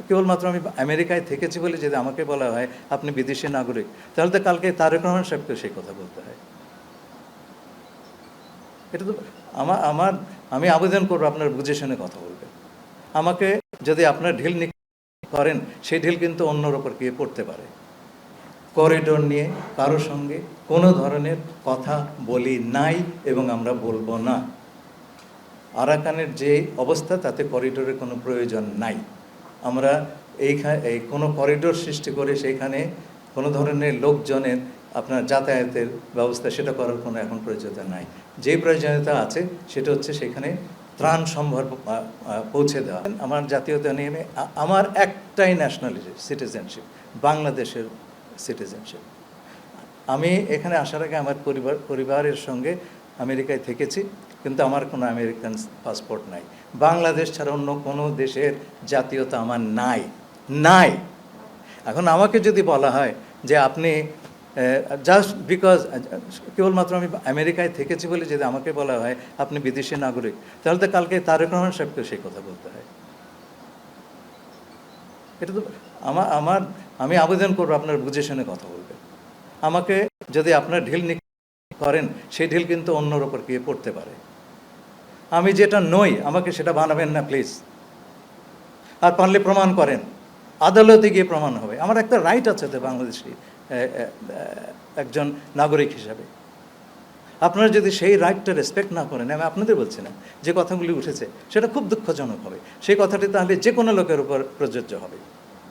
কেবলমাত্র আমি আমেরিকায় থেকেছি বলে যদি আমাকে বলা হয় আপনি বিদেশি নাগরিক, তাহলে তো কালকে তারেক রহমান সাহেবকে সেই কথা বলতে হয়। এটা তো আমার আমি আবেদন করবো আপনার বুঝে শুনে কথা বলবেন। আমাকে যদি আপনার ঢিল করেন, সেই ঢিল কিন্তু অন্যর ওপর গিয়ে পড়তে পারে। করিডোর নিয়ে কারোর সঙ্গে কোনো ধরনের কথা বলি নাই এবং আমরা বলবো না। আরাকানের যে অবস্থা, তাতে করিডোরের কোনো প্রয়োজন নাই। আমরা এই কোনো করিডোর সৃষ্টি করে সেইখানে কোনো ধরনের লোকজনের আপনার যাতায়াতের ব্যবস্থা সেটা করার কোনো এখন প্রয়োজনীয়তা নাই। যে প্রয়োজনীয়তা আছে সেটা হচ্ছে সেখানে ত্রাণ সম্ভব পৌঁছে দেওয়া। আমার জাতীয়তা নিয়ে আমার একটাই ন্যাশনালিটি, সিটিজেনশিপ, বাংলাদেশের সিটিজেনশিপ। আমি এখানে আসার আগে আমার পরিবারের সঙ্গে আমেরিকায় থেকেছি, কিন্তু আমার কোনো আমেরিকান পাসপোর্ট নাই। বাংলাদেশ ছাড়া অন্য কোনো দেশের জাতীয়তা আমার নাই। এখন আমাকে যদি বলা হয় যে আপনি জাস্ট বিকজ কেবলমাত্র আমি আমেরিকায় থেকেছি বলে যদি আমাকে বলা হয় আপনি বিদেশি নাগরিক, তাহলে তো কালকে তারেক রহমান সাহেবকে সেই কথা বলতে হয়। এটা তো আমি আবেদন করবো আপনার বুঝে শুনে কথা বলবেন। আমাকে যদি আপনার ঢিল করেন, সেই ঢিল কিন্তু অন্যর ওপর গিয়ে পড়তে পারে। আমি যেটা নই আমাকে সেটা বানাবেন না প্লিজ। আর পারলে প্রমাণ করেন, আদালতে গিয়ে প্রমাণ হবে। আমার একটা রাইট আছে তো বাংলাদেশি একজন নাগরিক হিসাবে। আপনারা যদি সেই রাইটটা রেসপেক্ট না করেন, আমি আপনাদের বলছি না, যে কথাগুলি উঠেছে সেটা খুব দুঃখজনক হবে। সেই কথাটি তাহলে যে কোনো লোকের উপর প্রযোজ্য হবে।